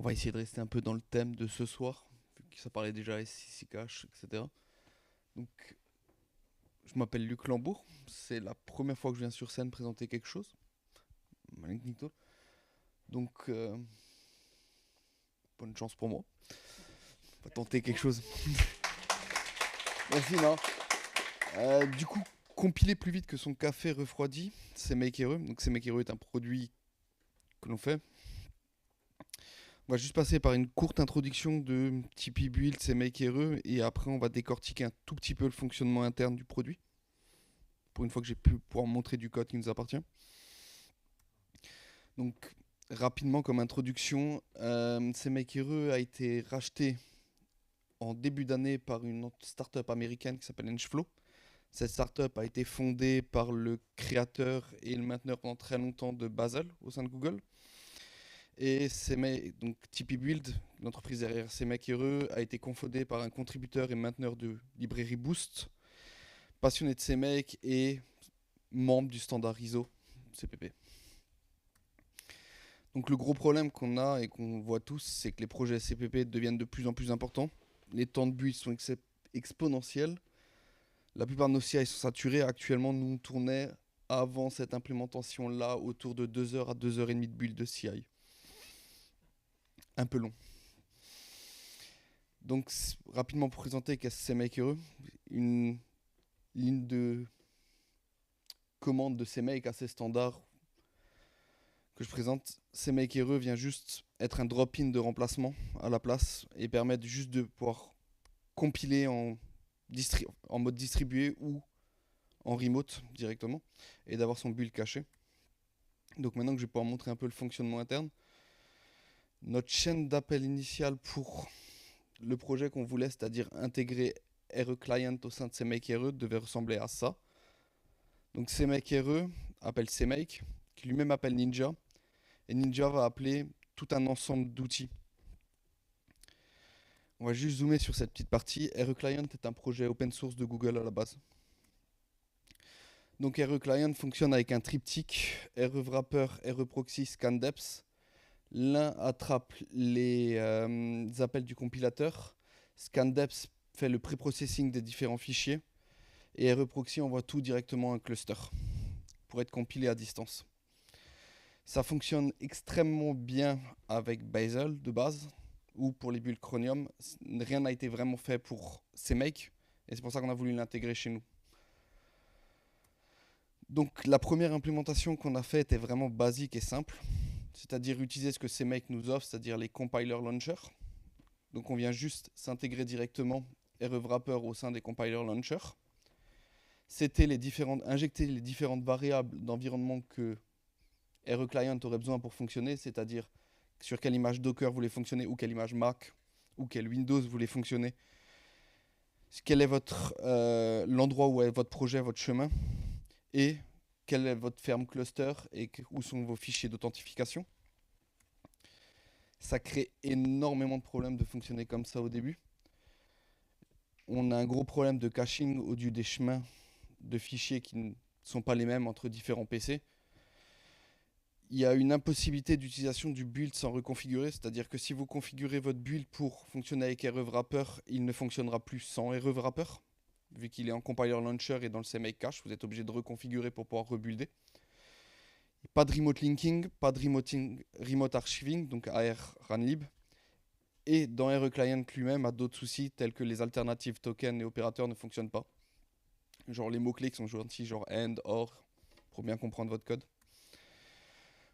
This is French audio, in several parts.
On va essayer de rester un peu dans le thème de ce soir, vu que ça parlait déjà SCC Cash, etc. Donc, je m'appelle Luc Lambourg. C'est la première fois que je viens sur scène présenter quelque chose. Malin Nicto. Donc, bonne chance pour moi. On va tenter quelque chose. Merci, non. Du coup, compiler plus vite que son café refroidi, c'est Make Hero. Donc, c'est Make Hero est un produit que l'on fait. On va juste passer par une courte introduction de Tipeee Build, c'est Make Hero, et après on va décortiquer un tout petit peu le fonctionnement interne du produit. Pour une fois que j'ai pu pouvoir montrer du code qui nous appartient. Donc, rapidement comme introduction, CMake Hero a été racheté en début d'année par une autre startup américaine qui s'appelle Engflow. Cette startup a été fondée par le créateur et le mainteneur pendant très longtemps de Bazel au sein de Google. Et donc Tipeee Build, l'entreprise derrière CMake Hero, a été confondée par un contributeur et mainteneur de librairie Boost, passionné de CMake et membre du standard ISO CPP. Donc le gros problème qu'on a et qu'on voit tous, c'est que les projets CPP deviennent de plus en plus importants. Les temps de build sont exponentiels. La plupart de nos CI sont saturés. Actuellement, nous on tournait avant cette implémentation-là autour de 2 heures à 2 heures et demie de build de CI. Un peu long. Donc rapidement pour présenter qu'est-ce que c'est CMake Hero, une ligne de commande de CMake assez standard que je présente. CMake Hero vient juste être un drop-in de remplacement à la place et permettre juste de pouvoir compiler en mode distribué ou en remote directement et d'avoir son build caché. Donc maintenant que je vais pouvoir montrer un peu le fonctionnement interne, notre chaîne d'appel initiale pour le projet qu'on voulait, c'est-à-dire intégrer RE Client au sein de CMake Hero, devait ressembler à ça. Donc CMake Hero appelle CMake, qui lui-même appelle Ninja, et Ninja va appeler tout un ensemble d'outils. On va juste zoomer sur cette petite partie. RE Client est un projet open source de Google à la base. Donc RE Client fonctionne avec un triptyque RE Wrapper, RE Proxy, ScanDepth. L'un attrape les appels du compilateur. ScanDepth fait le pré-processing des différents fichiers. Et RE Proxy envoie tout directement à un cluster pour être compilé à distance. Ça fonctionne extrêmement bien avec Bazel de base ou pour les builds Chromium. Rien n'a été vraiment fait pour CMake et c'est pour ça qu'on a voulu l'intégrer chez nous. Donc la première implémentation qu'on a faite était vraiment basique et simple, c'est-à-dire utiliser ce que CMake nous offre, c'est-à-dire les compiler launcher. Donc on vient juste s'intégrer directement RE Wrapper au sein des compiler launcher. C'était injecter les différentes variables d'environnement que RE Client aurait besoin pour fonctionner, c'est-à-dire sur quelle image Docker voulait fonctionner ou quelle image Mac ou quelle Windows voulait fonctionner. Quel est l'endroit où est votre projet, votre chemin et quel est votre ferme cluster et où sont vos fichiers d'authentification. Ça crée énormément de problèmes de fonctionner comme ça au début. On a un gros problème de caching au vu des chemins de fichiers qui ne sont pas les mêmes entre différents PC. Il y a une impossibilité d'utilisation du build sans reconfigurer, c'est-à-dire que si vous configurez votre build pour fonctionner avec RE Wrapper, il ne fonctionnera plus sans RE Wrapper, vu qu'il est en compiler launcher et dans le CMake cache, vous êtes obligé de reconfigurer pour pouvoir rebuilder. Pas de remote linking, pas de remote archiving, donc AR runlib. Et dans RE Client lui-même a d'autres soucis tels que les alternatives tokens et opérateurs ne fonctionnent pas. Genre les mots-clés qui sont gentils, genre and, or, pour bien comprendre votre code.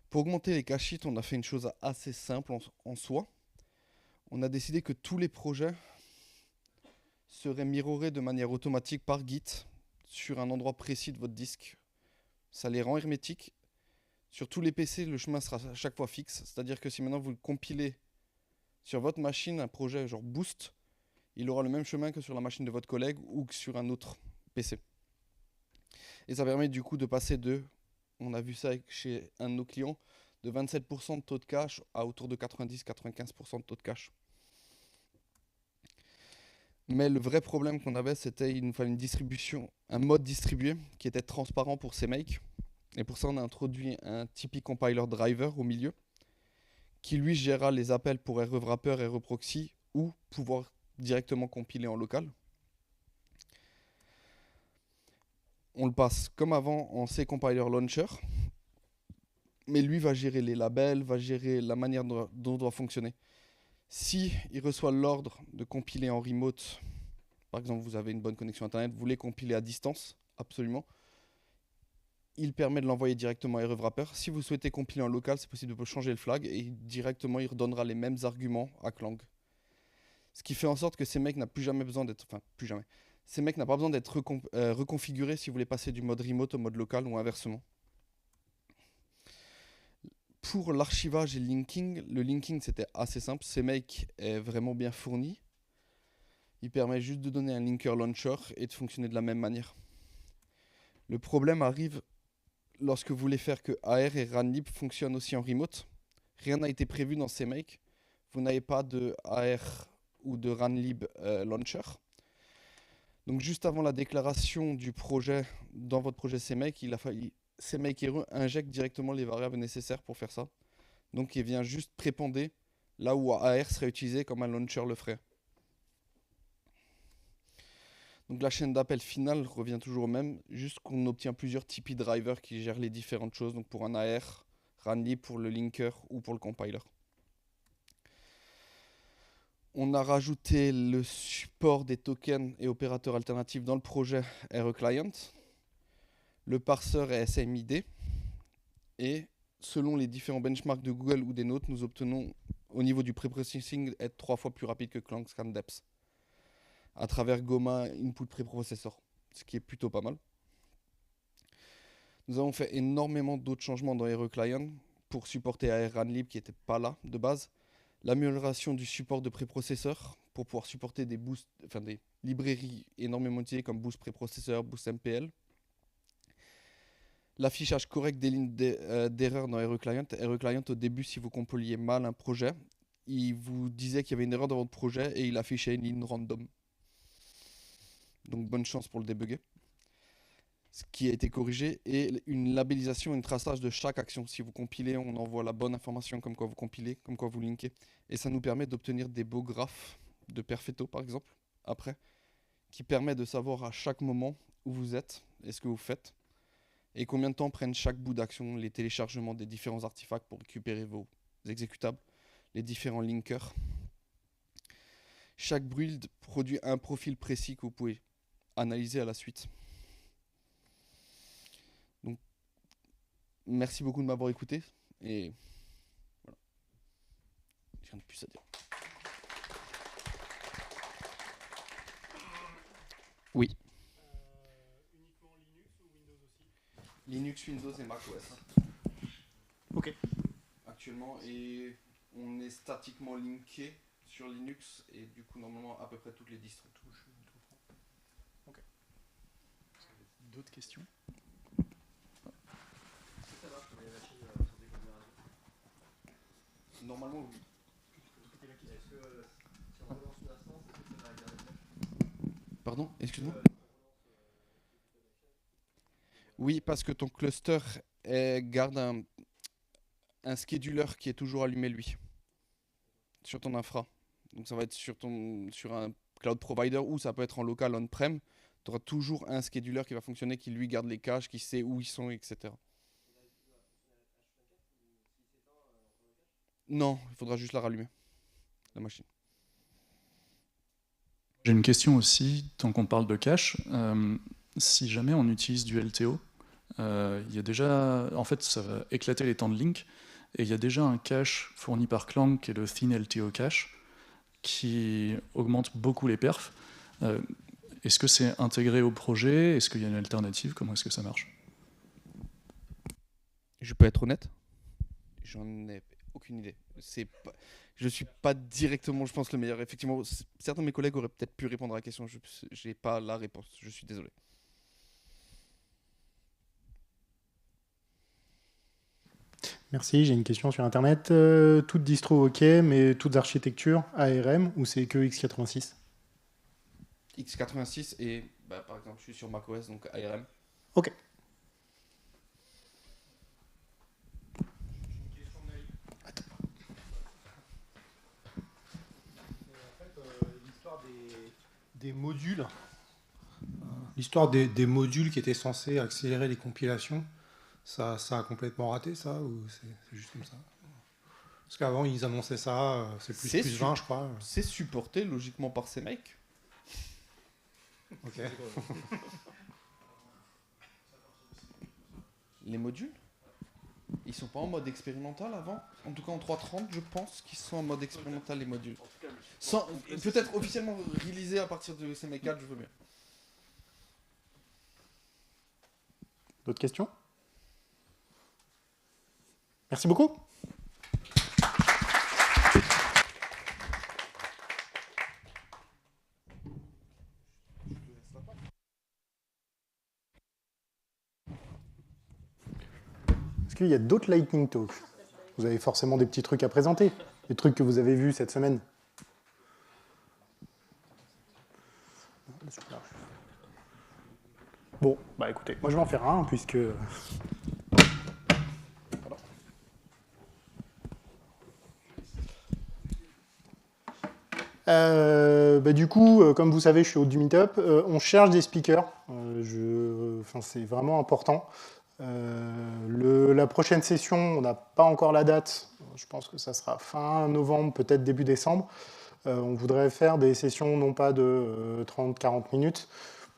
Pour augmenter les cache hits, on a fait une chose assez simple en soi. On a décidé que tous les projets seraient mirrorés de manière automatique par Git sur un endroit précis de votre disque. Ça les rend hermétiques. Sur tous les PC, le chemin sera à chaque fois fixe. C'est-à-dire que si maintenant vous le compilez sur votre machine, un projet genre Boost, il aura le même chemin que sur la machine de votre collègue ou que sur un autre PC. Et ça permet du coup de passer on a vu ça chez un de nos clients, de 27% de taux de cache à autour de 90-95% de taux de cache. Mais le vrai problème qu'on avait, c'était qu'il nous fallait une distribution, un mode distribué qui était transparent pour CMake. Et pour ça, on a introduit un Tipeee Compiler Driver au milieu qui lui gérera les appels pour REwrapper, REproxy ou pouvoir directement compiler en local. On le passe comme avant en C Compiler Launcher, mais lui va gérer les labels, va gérer la manière dont doit fonctionner. Si il reçoit l'ordre de compiler en remote, par exemple vous avez une bonne connexion internet, vous voulez compiler à distance, absolument, il permet de l'envoyer directement à REwrapper. Si vous souhaitez compiler en local, c'est possible de changer le flag et directement il redonnera les mêmes arguments à Clang. Ce qui fait en sorte que ces mecs n'a plus jamais besoin d'être, enfin plus jamais, ces mecs n'a pas besoin d'être reconfigurés si vous voulez passer du mode remote au mode local ou inversement. Pour l'archivage et le linking c'était assez simple. CMake est vraiment bien fourni. Il permet juste de donner un linker launcher et de fonctionner de la même manière. Le problème arrive lorsque vous voulez faire que AR et Runlib fonctionnent aussi en remote. Rien n'a été prévu dans CMake. Vous n'avez pas de AR ou de Runlib launcher. Donc juste avant la déclaration du projet dans votre projet CMake, il a fallu CMake Hero injecte directement les variables nécessaires pour faire ça. Donc il vient juste préponder là où AR serait utilisé comme un launcher le ferait. Donc la chaîne d'appel finale revient toujours au même, juste qu'on obtient plusieurs Tipeee drivers qui gèrent les différentes choses. Donc pour un AR, Runlib pour le linker ou pour le compiler. On a rajouté le support des tokens et opérateurs alternatifs dans le projet REClient. Le parseur est SMID. Et selon les différents benchmarks de Google ou des nôtres, nous obtenons au niveau du preprocessing être 3 fois plus rapide que Clang ScanDepth à travers Goma Input Preprocessor, ce qui est plutôt pas mal. Nous avons fait énormément d'autres changements dans REClient pour supporter AR Runlib qui n'était pas là de base. L'amélioration du support de préprocesseurs pour pouvoir supporter des librairies énormément utilisées comme Boost Preprocessor, Boost MPL. L'affichage correct des lignes d'erreur dans REClient. REClient, au début, si vous compiliez mal un projet, il vous disait qu'il y avait une erreur dans votre projet et il affichait une ligne random. Donc bonne chance pour le débugger. Ce qui a été corrigé et une labellisation et un traçage de chaque action. Si vous compilez, on envoie la bonne information comme quoi vous compilez, comme quoi vous linkez. Et ça nous permet d'obtenir des beaux graphes de Perfetto par exemple, après, qui permet de savoir à chaque moment où vous êtes et ce que vous faites. Et combien de temps prennent chaque bout d'action, les téléchargements des différents artefacts pour récupérer vos exécutables, les différents linkers. Chaque build produit un profil précis que vous pouvez analyser à la suite. Donc, merci beaucoup de m'avoir écouté et voilà. J'ai rien de plus à dire. Oui. Uniquement Linux ou Windows aussi? Linux, Windows et macOS. Ok. Actuellement, et on est statiquement linké sur Linux et du coup normalement à peu près toutes les distros. Ok. D'autres questions? Normalement oui. Pardon, excuse-moi. Oui, parce que ton cluster garde un scheduler qui est toujours allumé lui sur ton infra. Donc ça va être sur un cloud provider ou ça peut être en local on-prem. Tu auras toujours un scheduler qui va fonctionner, qui lui garde les caches, qui sait où ils sont, etc. Non, il faudra juste la rallumer, la machine. J'ai une question aussi, tant qu'on parle de cache. Si jamais on utilise du LTO, il y a déjà, en fait, ça va éclater les temps de link, et il y a déjà un cache fourni par Clang qui est le Thin LTO cache, qui augmente beaucoup les perfs. Est-ce que c'est intégré au projet? Est-ce qu'il y a une alternative? Comment est-ce que ça marche? Je peux être honnête, j'en ai aucune idée. Je suis pas directement, je pense, le meilleur. Effectivement, certains de mes collègues auraient peut-être pu répondre à la question. Je n'ai pas la réponse. Je suis désolé. Merci, j'ai une question sur Internet. Toutes distros OK, mais toutes architectures ARM ou c'est que x86? x86 et par exemple, je suis sur macOS, donc ARM. OK. des modules. L'histoire des modules qui étaient censés accélérer les compilations, ça a complètement raté, ça, ou c'est juste comme ça? Parce qu'avant, ils annonçaient ça, c'est plus 20, je crois. C'est supporté logiquement par ces mecs. Ok. Les modules, ils sont pas en mode expérimental avant. En tout cas en 3.30, je pense qu'ils sont en mode expérimental, les modules. Peut-être officiellement réalisé à partir de CMake4, je veux bien. D'autres questions? Merci beaucoup. Est-ce qu'il y a d'autres Lightning Talks? Vous avez forcément des petits trucs à présenter, des trucs que vous avez vus cette semaine. Bon, bah écoutez, moi je vais en faire un, puisque... Du coup, comme vous savez, je suis hôte du Meetup. On cherche des speakers. C'est vraiment important. La prochaine session, on n'a pas encore la date. Je pense que ça sera fin novembre, peut-être début décembre. On voudrait faire des sessions non pas de 30-40 minutes,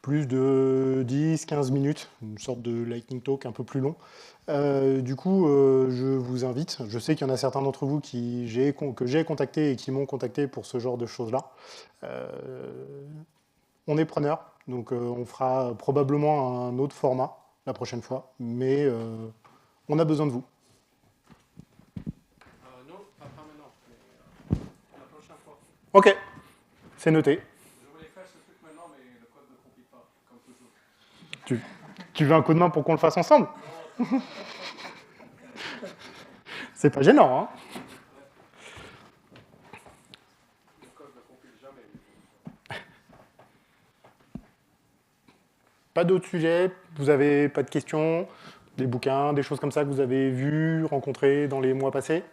plus de 10-15 minutes, une sorte de lightning talk un peu plus long. Du coup, je vous invite, je sais qu'il y en a certains d'entre vous que j'ai contactés et qui m'ont contacté pour ce genre de choses-là. On est preneur, donc on fera probablement un autre format la prochaine fois, mais on a besoin de vous. Non, pas maintenant, mais la prochaine fois. Ok, c'est noté. Je voulais faire ce truc maintenant, mais le code ne compile pas, comme toujours. Tu veux un coup de main pour qu'on le fasse ensemble? C'est pas gênant, hein? Le code ne compile jamais. Pas d'autres sujets? Vous avez pas de questions? Des bouquins, des choses comme ça que vous avez vues, rencontrées dans les mois passés?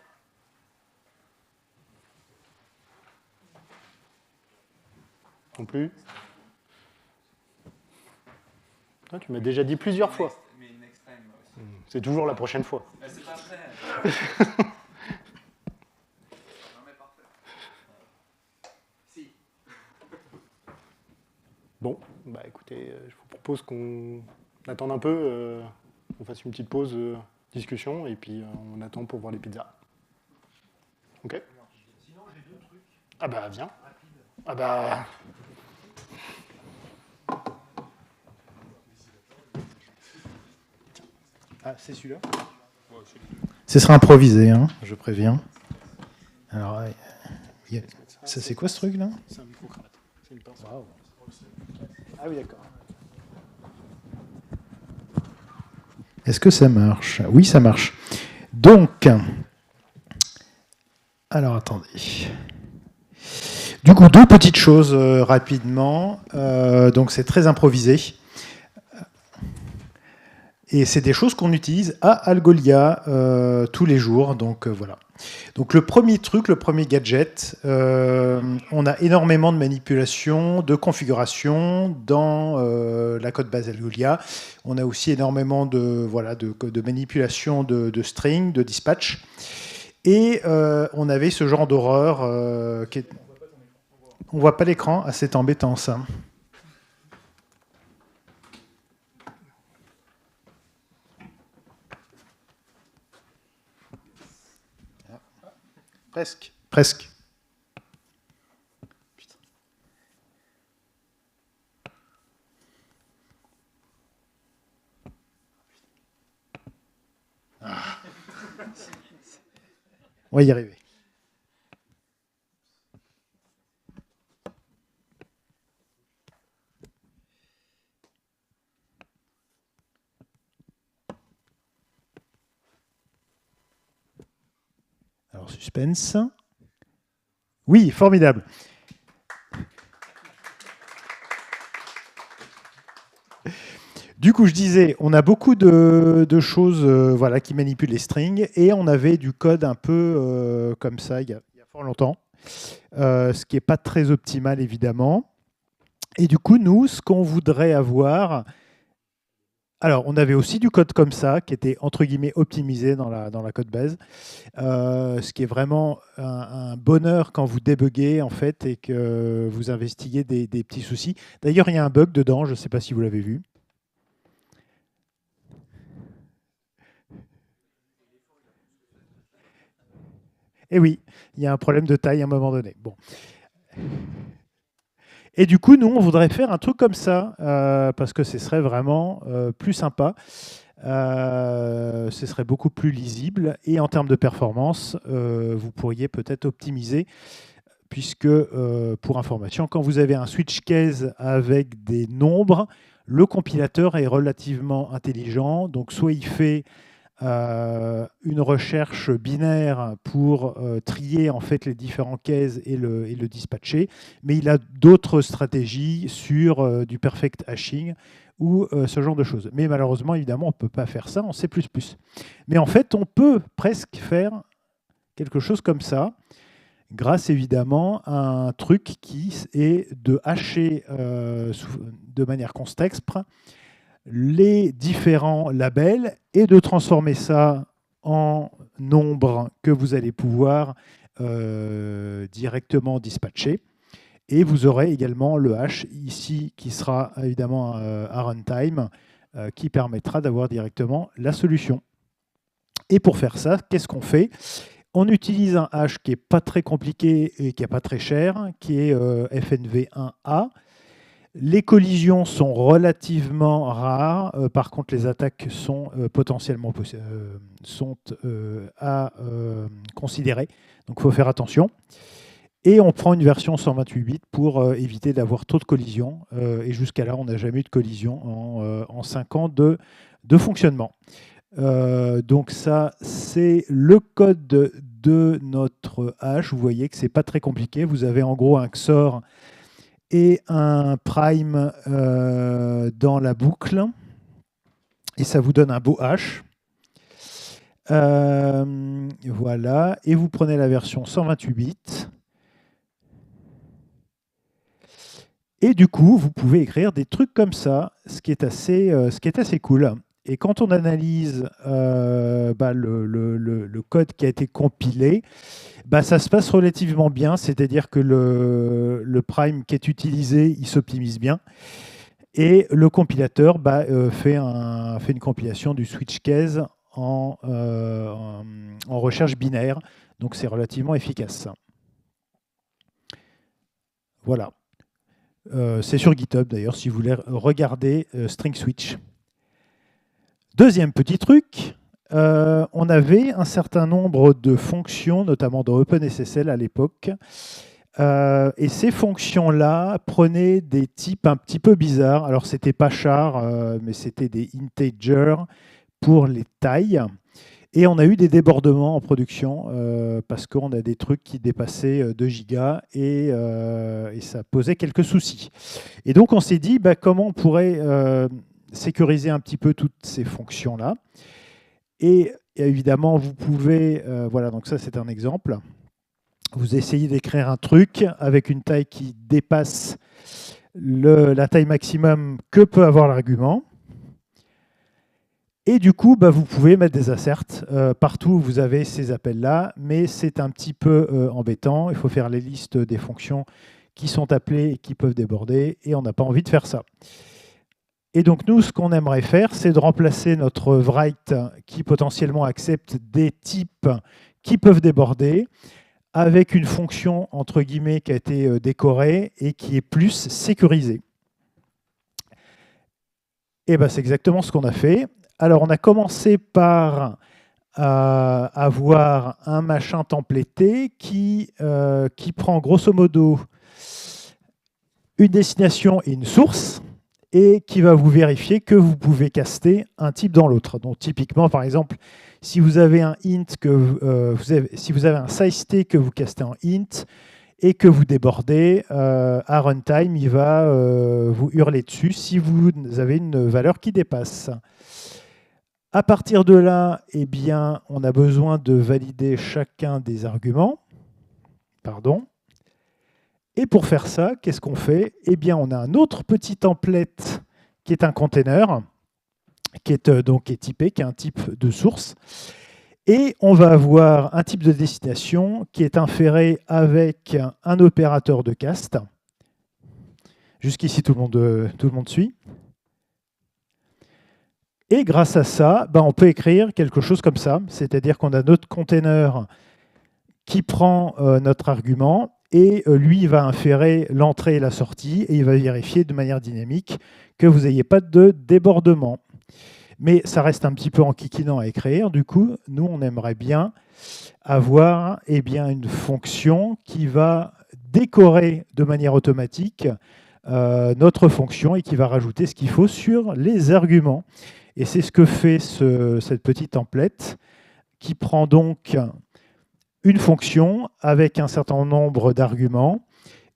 Non plus? Ah, tu m'as déjà dit plusieurs fois. Mais next time aussi. C'est toujours la prochaine fois. C'est pas vrai. Non mais parfait. Si. Bon, bah écoutez, je vous propose qu'on attende un peu, qu'on fasse une petite pause discussion, et puis on attend pour voir les pizzas. Ok? Sinon, j'ai deux trucs Ah bah viens. rapides. Ah bah... Ah, c'est celui-là? Ce sera improvisé, hein, je préviens. Alors, ça c'est quoi ce truc là? C'est un micro-cravate. C'est une pince. Wow. Ah oui, d'accord. Est-ce que ça marche? Oui, ça marche. Donc, alors attendez. Du coup, deux petites choses rapidement. Donc, c'est très improvisé. Et c'est des choses qu'on utilise à Algolia tous les jours. Donc, voilà. Donc, le premier truc, le premier gadget, on a énormément de manipulation, de configuration dans la code base Algolia. On a aussi énormément de manipulation de string, de dispatch. Et on avait ce genre d'horreur. On ne voit pas l'écran. Ah, c'est embêtant, ça. Presque. Presque. Putain. Ah. On va y arriver. Alors, suspense. Oui, formidable. Du coup, je disais, on a beaucoup de choses qui manipulent les strings, et on avait du code un peu comme ça il y a fort longtemps, ce qui n'est pas très optimal, évidemment. Et du coup, nous, ce qu'on voudrait avoir... Alors, on avait aussi du code comme ça, qui était entre guillemets optimisé dans la code base, ce qui est vraiment un bonheur quand vous débuguez en fait et que vous investiguez des petits soucis. D'ailleurs, il y a un bug dedans, je ne sais pas si vous l'avez vu. Et oui, il y a un problème de taille à un moment donné. Bon. Et du coup, nous, on voudrait faire un truc comme ça, parce que ce serait vraiment plus sympa. Ce serait beaucoup plus lisible. Et en termes de performance, vous pourriez peut-être optimiser, puisque, pour information, quand vous avez un switch case avec des nombres, le compilateur est relativement intelligent. Donc, soit il fait une recherche binaire pour trier en fait les différents cases et le dispatcher, mais il a d'autres stratégies sur du perfect hashing ou ce genre de choses. Mais malheureusement, évidemment, on ne peut pas faire ça en C++. Mais en fait, on peut presque faire quelque chose comme ça, grâce évidemment à un truc qui est de hacher de manière constexpre les différents labels et de transformer ça en nombre que vous allez pouvoir directement dispatcher. Et vous aurez également le hash ici qui sera évidemment à runtime qui permettra d'avoir directement la solution. Et pour faire ça, qu'est-ce qu'on fait? On utilise un hash qui n'est pas très compliqué et qui n'est pas très cher, qui est FNV1A. Les collisions sont relativement rares. Par contre, les attaques sont potentiellement à considérer. Donc, il faut faire attention. Et on prend une version 128 bits pour éviter d'avoir trop de collisions. Et jusqu'à là, on n'a jamais eu de collision en 5 ans de fonctionnement. Donc ça, c'est le code de notre hash. Vous voyez que ce n'est pas très compliqué. Vous avez en gros un XOR et un prime dans la boucle. Et ça vous donne un beau hash. Voilà. Et vous prenez la version 128 bits. Et du coup, vous pouvez écrire des trucs comme ça, ce qui est assez cool. Et quand on analyse le code qui a été compilé, ça se passe relativement bien, c'est-à-dire que le prime qui est utilisé, il s'optimise bien. Et le compilateur fait une compilation du switch case en recherche binaire. Donc c'est relativement efficace. Voilà. C'est sur GitHub d'ailleurs, si vous voulez regarder String Switch. Deuxième petit truc, on avait un certain nombre de fonctions, notamment dans OpenSSL à l'époque. Et ces fonctions-là prenaient des types un petit peu bizarres. Alors, ce n'était pas char, mais c'était des integers pour les tailles. Et on a eu des débordements en production parce qu'on a des trucs qui dépassaient 2 gigas et ça posait quelques soucis. Et donc, on s'est dit comment on pourrait sécuriser un petit peu toutes ces fonctions-là. Et évidemment, vous pouvez... voilà, donc ça, c'est un exemple. Vous essayez d'écrire un truc avec une taille qui dépasse la taille maximum que peut avoir l'argument. Et du coup, vous pouvez mettre des asserts partout où vous avez ces appels-là, mais c'est un petit peu embêtant. Il faut faire les listes des fonctions qui sont appelées et qui peuvent déborder, et on n'a pas envie de faire ça. Et donc nous, ce qu'on aimerait faire, c'est de remplacer notre write qui potentiellement accepte des types qui peuvent déborder avec une fonction, entre guillemets, qui a été décorée et qui est plus sécurisée. Et c'est exactement ce qu'on a fait. Alors, on a commencé par avoir un machin templété qui prend grosso modo une destination et une source et qui va vous vérifier que vous pouvez caster un type dans l'autre. Donc, typiquement, par exemple, si vous avez un int si vous avez un sizeT que vous castez en int et que vous débordez, à runtime, il va vous hurler dessus si vous avez une valeur qui dépasse. À partir de là, on a besoin de valider chacun des arguments. Pardon. Et pour faire ça, qu'est-ce qu'on fait? Eh bien, on a un autre petit template qui est un container, qui est typé, qui est un type de source. Et on va avoir un type de destination qui est inféré avec un opérateur de cast. Jusqu'ici, tout le monde suit. Et grâce à ça, on peut écrire quelque chose comme ça. C'est-à-dire qu'on a notre container qui prend notre argument et lui va inférer l'entrée et la sortie et il va vérifier de manière dynamique que vous n'ayez pas de débordement. Mais ça reste un petit peu enquiquinant à écrire. Du coup, nous, on aimerait bien avoir une fonction qui va décorer de manière automatique notre fonction et qui va rajouter ce qu'il faut sur les arguments. Et c'est ce que fait cette petite template qui prend donc une fonction avec un certain nombre d'arguments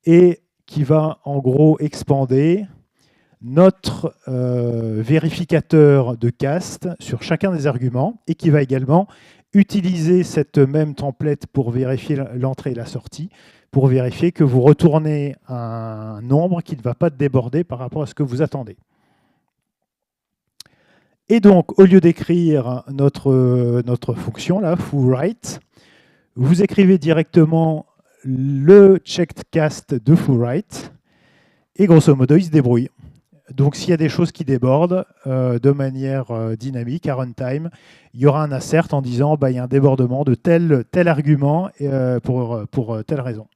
et qui va en gros expander notre vérificateur de cast sur chacun des arguments et qui va également utiliser cette même template pour vérifier l'entrée et la sortie, pour vérifier que vous retournez un nombre qui ne va pas déborder par rapport à ce que vous attendez. Et donc, au lieu d'écrire notre fonction, là, FooWrite, vous écrivez directement le checked cast de FooWrite et grosso modo, il se débrouille. Donc, s'il y a des choses qui débordent de manière dynamique, à runtime, il y aura un assert en disant il y a un débordement de tel argument pour telle raison.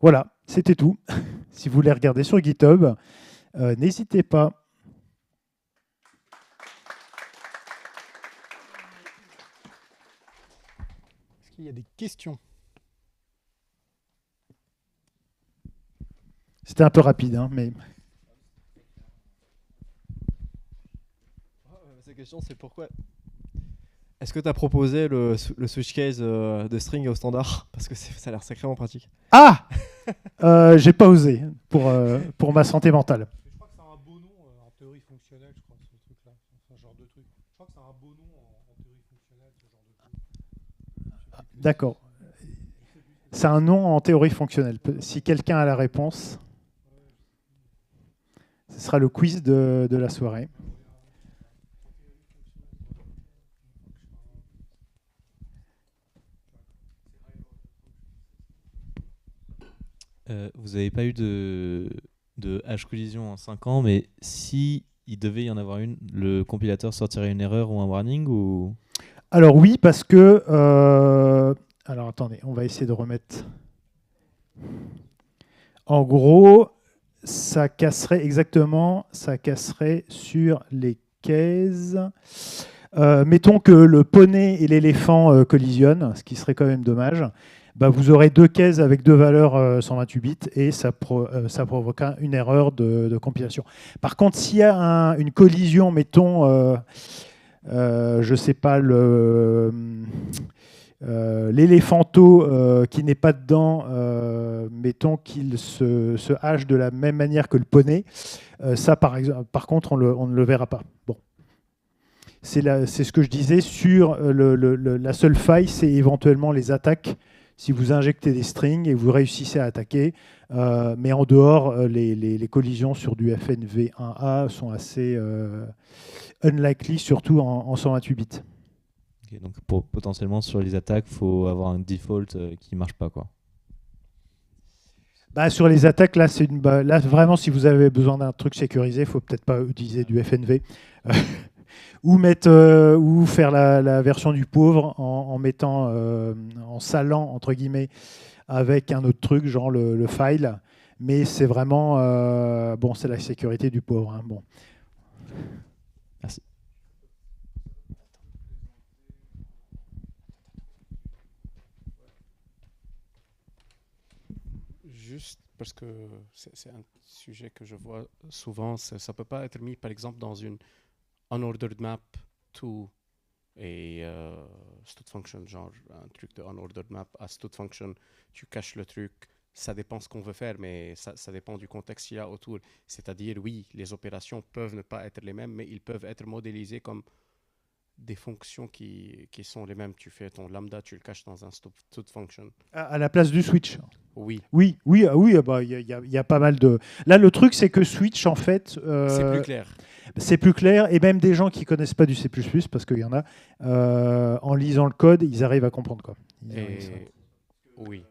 Voilà, c'était tout. Si vous voulez regarder sur GitHub, n'hésitez pas. Est-ce qu'il y a des questions? C'était un peu rapide, mais... La question, c'est pourquoi... Est-ce que tu as proposé le switch case de string au standard? Parce que ça a l'air sacrément pratique. Ah j'ai pas osé pour ma santé mentale. Je crois que c'est un beau nom en théorie fonctionnelle, je crois, ce truc-là. Ce genre de truc. Je crois que c'est un beau nom en théorie fonctionnelle, ce genre de truc. D'accord. C'est un nom en théorie fonctionnelle. Si quelqu'un a la réponse, ce sera le quiz de la soirée. Vous n'avez pas eu de hash collision en 5 ans, mais si il devait y en avoir une, le compilateur sortirait une erreur ou un warning ou... Alors oui, parce que... alors attendez, on va essayer de remettre... En gros, ça casserait sur les cases. Mettons que le poney et l'éléphant collisionnent, ce qui serait quand même dommage. Vous aurez deux cases avec deux valeurs 128 bits et ça provoquera une erreur de compilation. Par contre, s'il y a une collision, mettons, je ne sais pas, l'éléphanto qui n'est pas dedans, mettons qu'il se hache de la même manière que le poney, ça par contre on ne le verra pas. Bon. C'est ce que je disais sur la seule faille, c'est éventuellement les attaques. Si vous injectez des strings et vous réussissez à attaquer, mais en dehors, les collisions sur du FNV1A sont assez unlikely, surtout en 128 bits. Okay, donc potentiellement sur les attaques, il faut avoir un default qui ne marche pas, quoi. Sur les attaques, là, là, vraiment, si vous avez besoin d'un truc sécurisé, il ne faut peut-être pas utiliser du FNV. Ou faire la version du pauvre en mettant, en salant, entre guillemets, avec un autre truc, genre le file. Mais c'est vraiment, c'est la sécurité du pauvre. Hein, bon. Merci. Juste parce que c'est un sujet que je vois souvent, ça ne peut pas être mis, par exemple, dans une unordered map to a stud function, genre un truc de unordered map à stud function, tu caches le truc, ça dépend ce qu'on veut faire, mais ça dépend du contexte qu'il y a autour. C'est-à-dire, oui, les opérations peuvent ne pas être les mêmes, mais ils peuvent être modélisés comme des fonctions qui sont les mêmes. Tu fais ton lambda, tu le caches dans un stud function. À la place du switch. Oui, Oui, bah, il y a pas mal de. Là, le truc, c'est que Switch, en fait, c'est plus clair. c'est plus clair, et même des gens qui connaissent pas du C++, parce qu'il y en a, en lisant le code, ils arrivent à comprendre quoi. Et oui.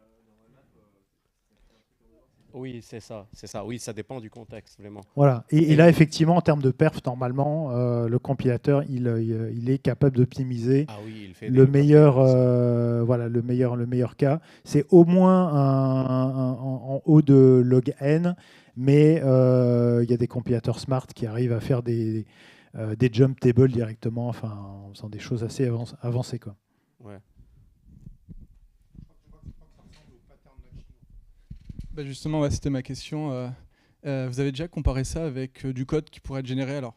Oui, c'est ça. Oui, ça dépend du contexte, vraiment. Voilà. Et là, effectivement, en termes de perf, normalement, le compilateur, il est capable d'optimiser Ah oui, il fait le des meilleur, optimisations. voilà, le meilleur cas. C'est au moins en haut de log n, mais il y a des compilateurs smart qui arrivent à faire des jump tables directement, enfin, en faisant des choses assez avancées, quoi. Ouais. Bah justement, ouais, c'était ma question. Vous avez déjà comparé ça avec du code qui pourrait être généré. Alors,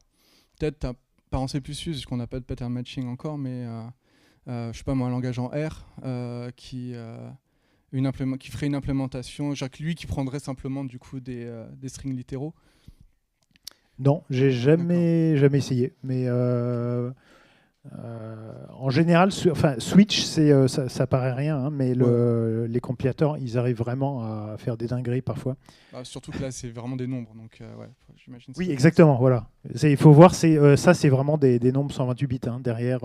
peut-être pas en C++, puisqu'on n'a pas de pattern matching encore, mais je sais pas moi, un langage en R qui ferait une implémentation, genre lui qui prendrait simplement du coup des strings littéraux. Non, j'ai jamais essayé, mais en général, Switch, ça paraît rien, hein, mais les compilateurs, ils arrivent vraiment à faire des dingueries parfois. Bah, surtout que là, c'est vraiment des nombres, donc ouais, j'imagine. Oui, exactement, voilà. Il faut voir, ça, c'est vraiment des nombres 128 bits, hein, derrière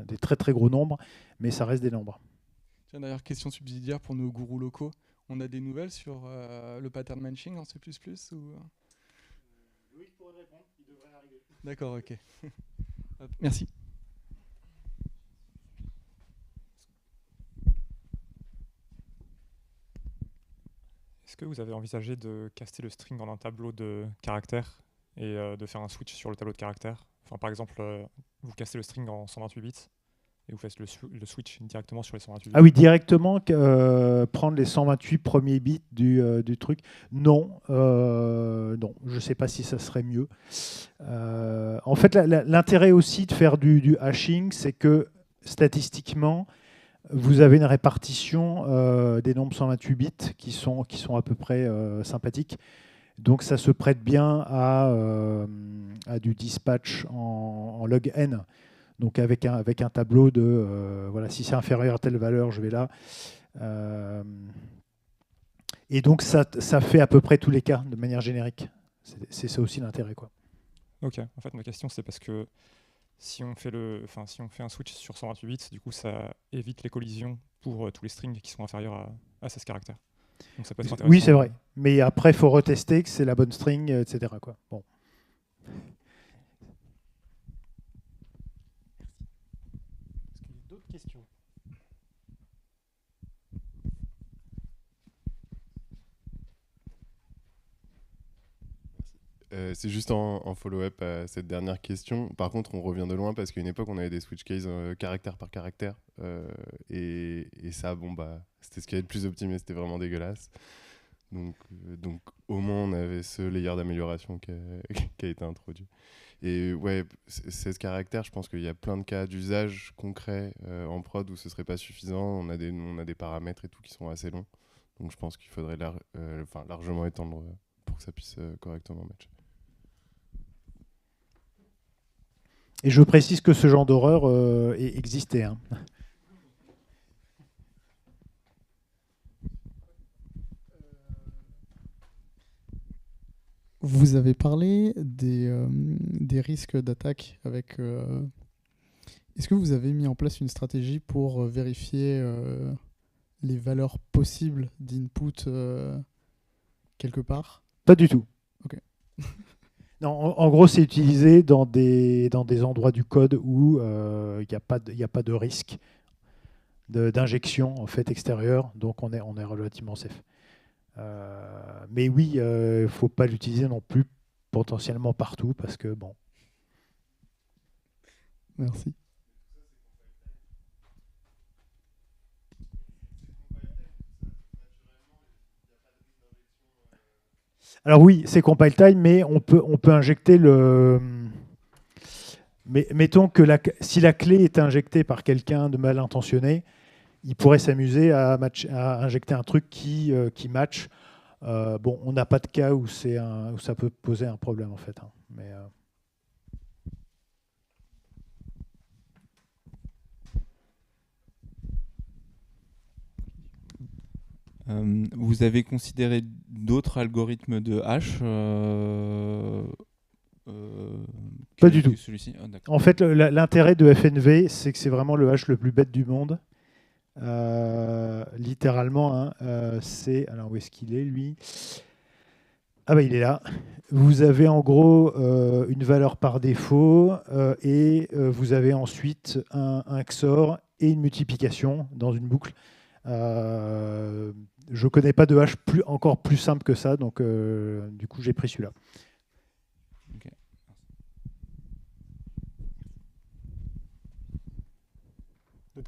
des très très gros nombres, mais ça reste des nombres. Tiens, d'ailleurs, question subsidiaire pour nos gourous locaux. On a des nouvelles sur le pattern matching en C++ ou... Loïc pourrait répondre, il devrait arriver. D'accord, ok. Merci. Est-ce que vous avez envisagé de caster le string en un tableau de caractères et de faire un switch sur le tableau de caractères? Enfin, par exemple, vous castez le string en 128 bits et vous faites le switch directement sur les 128 bits. Ah oui, directement prendre les 128 premiers bits du truc. Non, non, je ne sais pas si ça serait mieux. En fait, l'intérêt aussi de faire du hashing, c'est que statistiquement, vous avez une répartition des nombres 128 bits qui sont à peu près sympathiques. Donc ça se prête bien à du dispatch en log n. Donc avec un tableau de voilà, si c'est inférieur à telle valeur, je vais là. Et donc ça fait à peu près tous les cas de manière générique. C'est ça aussi l'intérêt, quoi. Ok. En fait, ma question c'est parce que si on fait un switch sur 128 bits, du coup ça évite les collisions pour tous les strings qui sont inférieurs à 16 caractères. Donc ça peut être intéressant. Oui, c'est vrai. Mais après, il faut retester que c'est la bonne string, etc., quoi. Bon. Est-ce qu'il y a d'autres questions? C'est juste en follow-up à cette dernière question. Par contre, on revient de loin parce qu'à une époque, on avait des switch cases caractère par caractère. Et ça, bon, bah, c'était ce qui avait le plus optimé, c'était vraiment dégueulasse. Donc, au moins, on avait ce layer d'amélioration qui a été introduit. Et ouais, 16 caractères, je pense qu'il y a plein de cas d'usage concrets en prod où ce serait pas suffisant. On a des paramètres et tout qui sont assez longs. Donc, je pense qu'il faudrait largement étendre pour que ça puisse correctement matcher. Et je précise que ce genre d'horreur existait. Hein. Vous avez parlé des risques d'attaque avec... Est-ce que vous avez mis en place une stratégie pour vérifier les valeurs possibles d'input quelque part? Pas du tout. Ok. Non, en gros, c'est utilisé dans des endroits du code où il n'y a pas de risque d'injection en fait, extérieure, donc on est relativement safe. Mais oui, il ne faut pas l'utiliser non plus potentiellement partout parce que bon. Merci. Alors oui, c'est compile time, mais on peut injecter le... Mais mettons que si la clé est injectée par quelqu'un de mal intentionné, il pourrait s'amuser à injecter un truc qui match. Bon, on n'a pas de cas où ça peut poser un problème en fait. Hein. Mais, Vous avez considéré d'autres algorithmes de hash Pas du tout. Celui-ci. Ah, d'accord. En fait, l'intérêt de FNV, c'est que c'est vraiment le hash le plus bête du monde. Littéralement, hein, c'est... Alors, où est-ce qu'il est, lui? Ah bah il est là. Vous avez en gros une valeur par défaut et vous avez ensuite un XOR et une multiplication dans une boucle. Je connais pas de hash encore plus simple que ça, donc du coup j'ai pris celui-là.